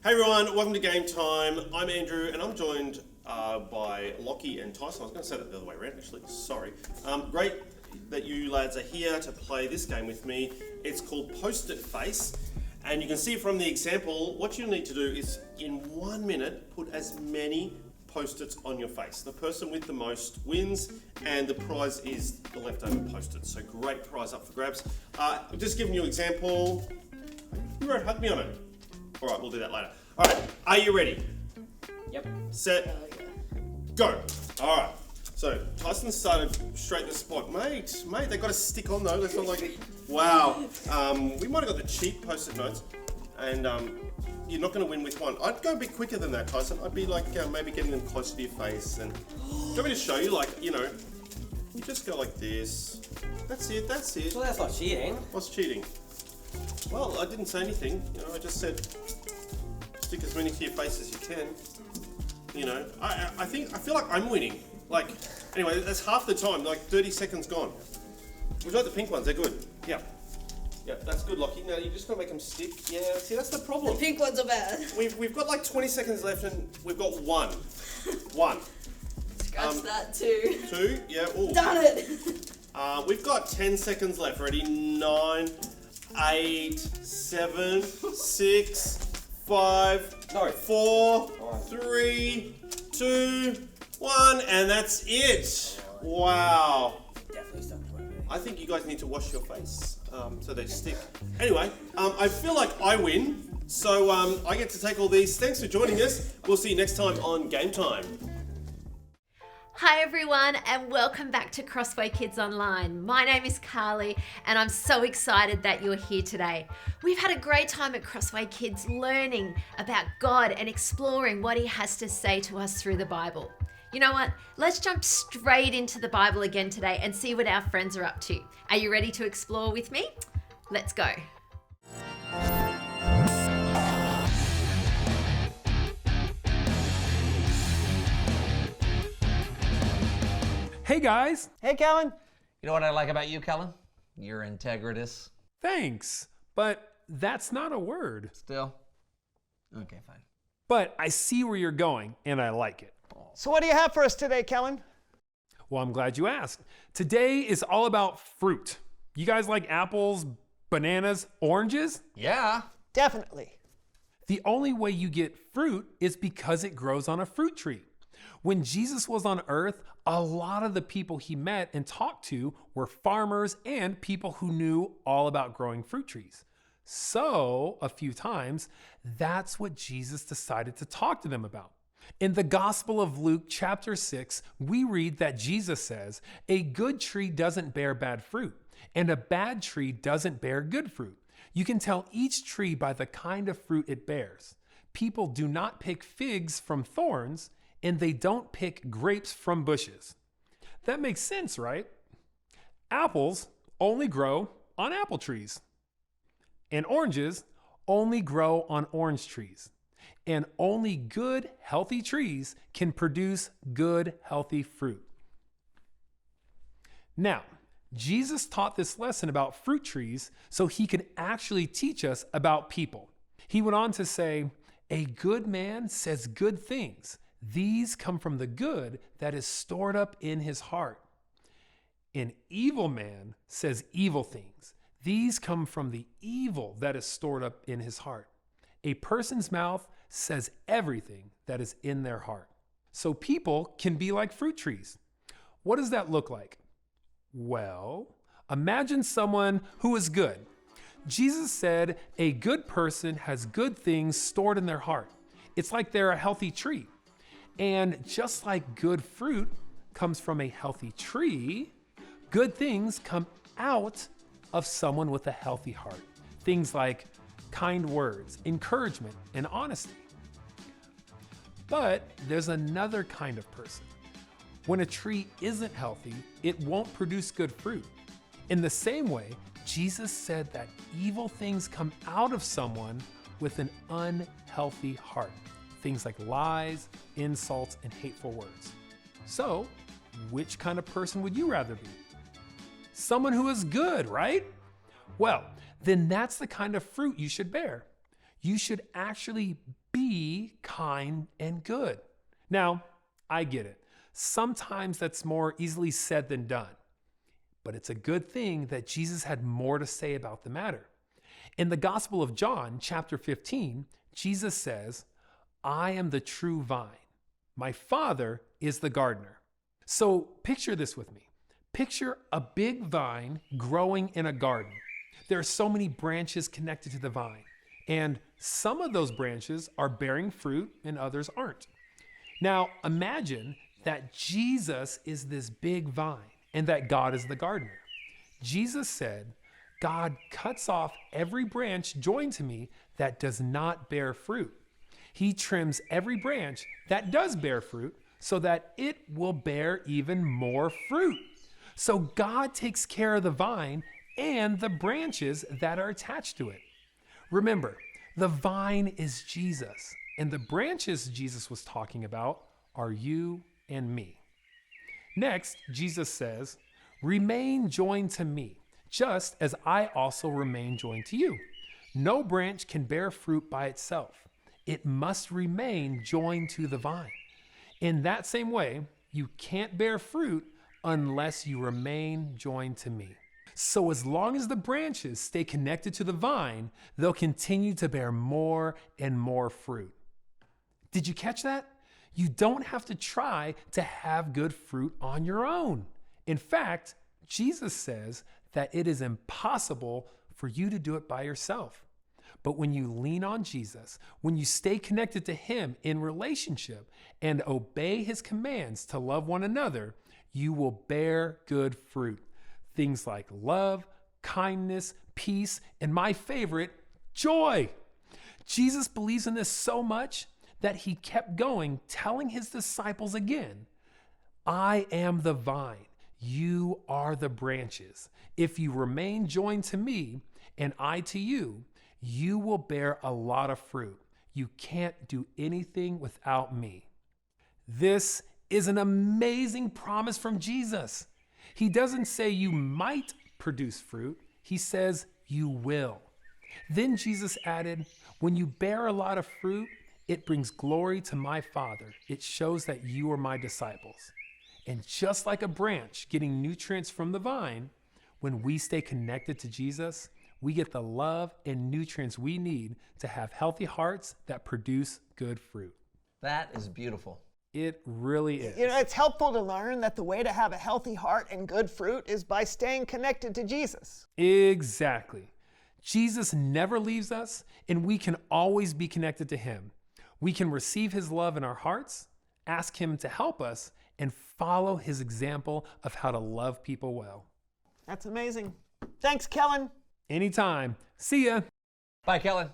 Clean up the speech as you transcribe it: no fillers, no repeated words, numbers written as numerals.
Hey everyone, welcome to Game Time. I'm Andrew and I'm joined by Lockie and Tyson. I was going to say that the other way around actually, sorry. Great that you lads are here to play this game with me. It's called Post-it Face, and you can see from the example, what you need to do is in 1 minute put as many Post-its on your face. The person with the most wins, and the prize is the leftover Post-its. So great prize up for grabs. Just giving you an example. You wrote hug me on it. All right, we'll do that later. All right, are you ready? Yep. Set, go. All right, so Tyson started straight to the spot. Mate, they got a stick on though. That's not like, wow. We might have got the cheap Post-it notes, and you're not gonna win with one. I'd go a bit quicker than that, Tyson. I'd be like maybe getting them closer to your face. And do you want me to show you, like, you know, you just go like this. That's it, that's it. Well, that's not cheating. What's cheating? Well, I didn't say anything. You know, I just said stick as many to your face as you can. You know, I feel like I'm winning. Like, anyway, that's half the time. Like 30 seconds gone. Would you like the pink ones? They're good. Yeah. Yeah, that's good, Lockie. Now you just gotta make them stick. Yeah, see, that's the problem. The pink ones are bad. We've got like 20 seconds left, and we've got one. One. Scratch that too. Two. Yeah. Ooh. Done it. We've got 10 seconds left. Ready? 9, 8, 7, 6, 5, No. 4, 3, 2, 1, and that's it. Wow. Definitely stuck to my face. I think you guys need to wash your face so they stick. Anyway, I feel like I win, so I get to take all these. Thanks for joining us. We'll see you next time on Game Time. Hi everyone, and welcome back to Crossway Kids Online. My name is Carly and I'm so excited that you're here today. We've had a great time at Crossway Kids learning about God and exploring what He has to say to us through the Bible. You know what? Let's jump straight into the Bible again today and see what our friends are up to. Are you ready to explore with me? Let's go. Hey guys! Hey, Kellen. You know what I like about you, Kellen? You're integritous. Thanks, but that's not a word. Still? Okay, fine. But I see where you're going, and I like it. So what do you have for us today, Kellen? Well, I'm glad you asked. Today is all about fruit. You guys like apples, bananas, oranges? Yeah. Definitely. The only way you get fruit is because it grows on a fruit tree. When Jesus was on earth, a lot of the people He met and talked to were farmers and people who knew all about growing fruit trees. So, a few times, that's what Jesus decided to talk to them about. In the Gospel of Luke, chapter 6, we read that Jesus says, "A good tree doesn't bear bad fruit, and a bad tree doesn't bear good fruit. You can tell each tree by the kind of fruit it bears. People do not pick figs from thorns, and they don't pick grapes from bushes." That makes sense, right? Apples only grow on apple trees, and oranges only grow on orange trees. And only good, healthy trees can produce good, healthy fruit. Now, Jesus taught this lesson about fruit trees so He could actually teach us about people. He went on to say, "A good man says good things. These come from the good that is stored up in his heart. An evil man says evil things. These come from the evil that is stored up in his heart. A person's mouth says everything that is in their heart." So people can be like fruit trees. What does that look like? Well, imagine someone who is good. Jesus said a good person has good things stored in their heart. It's like they're a healthy tree. And just like good fruit comes from a healthy tree, good things come out of someone with a healthy heart. Things like kind words, encouragement, and honesty. But there's another kind of person. When a tree isn't healthy, it won't produce good fruit. In the same way, Jesus said that evil things come out of someone with an unhealthy heart. Things like lies, insults, and hateful words. So, which kind of person would you rather be? Someone who is good, right? Well, then that's the kind of fruit you should bear. You should actually be kind and good. Now, I get it. Sometimes that's more easily said than done. But it's a good thing that Jesus had more to say about the matter. In the Gospel of John, chapter 15, Jesus says, I am the true vine. My Father is the gardener. So picture this with me. Picture a big vine growing in a garden. There are so many branches connected to the vine, and some of those branches are bearing fruit and others aren't. Now imagine that Jesus is this big vine and that God is the gardener. Jesus said, God cuts off every branch joined to me that does not bear fruit. He trims every branch that does bear fruit so that it will bear even more fruit. So God takes care of the vine and the branches that are attached to it. Remember, the vine is Jesus, and the branches Jesus was talking about are you and me. Next, Jesus says, remain joined to me, just as I also remain joined to you. No branch can bear fruit by itself. It must remain joined to the vine. In that same way, you can't bear fruit unless you remain joined to me. So as long as the branches stay connected to the vine, they'll continue to bear more and more fruit. Did you catch that? You don't have to try to have good fruit on your own. In fact, Jesus says that it is impossible for you to do it by yourself. But when you lean on Jesus, when you stay connected to him in relationship and obey his commands to love one another, you will bear good fruit. Things like love, kindness, peace, and my favorite, joy. Jesus believes in this so much that he kept going, telling his disciples again, I am the vine, you are the branches. If you remain joined to me and I to you, you will bear a lot of fruit. You can't do anything without me. This is an amazing promise from Jesus. He doesn't say you might produce fruit. He says you will. Then Jesus added, when you bear a lot of fruit, it brings glory to my Father. It shows that you are my disciples. And just like a branch getting nutrients from the vine, when we stay connected to Jesus, we get the love and nutrients we need to have healthy hearts that produce good fruit. That is beautiful. It really is. You know, it's helpful to learn that the way to have a healthy heart and good fruit is by staying connected to Jesus. Exactly. Jesus never leaves us, and we can always be connected to him. We can receive his love in our hearts, ask him to help us, and follow his example of how to love people well. That's amazing. Thanks, Kellen. Anytime. See ya. Bye, Kellen.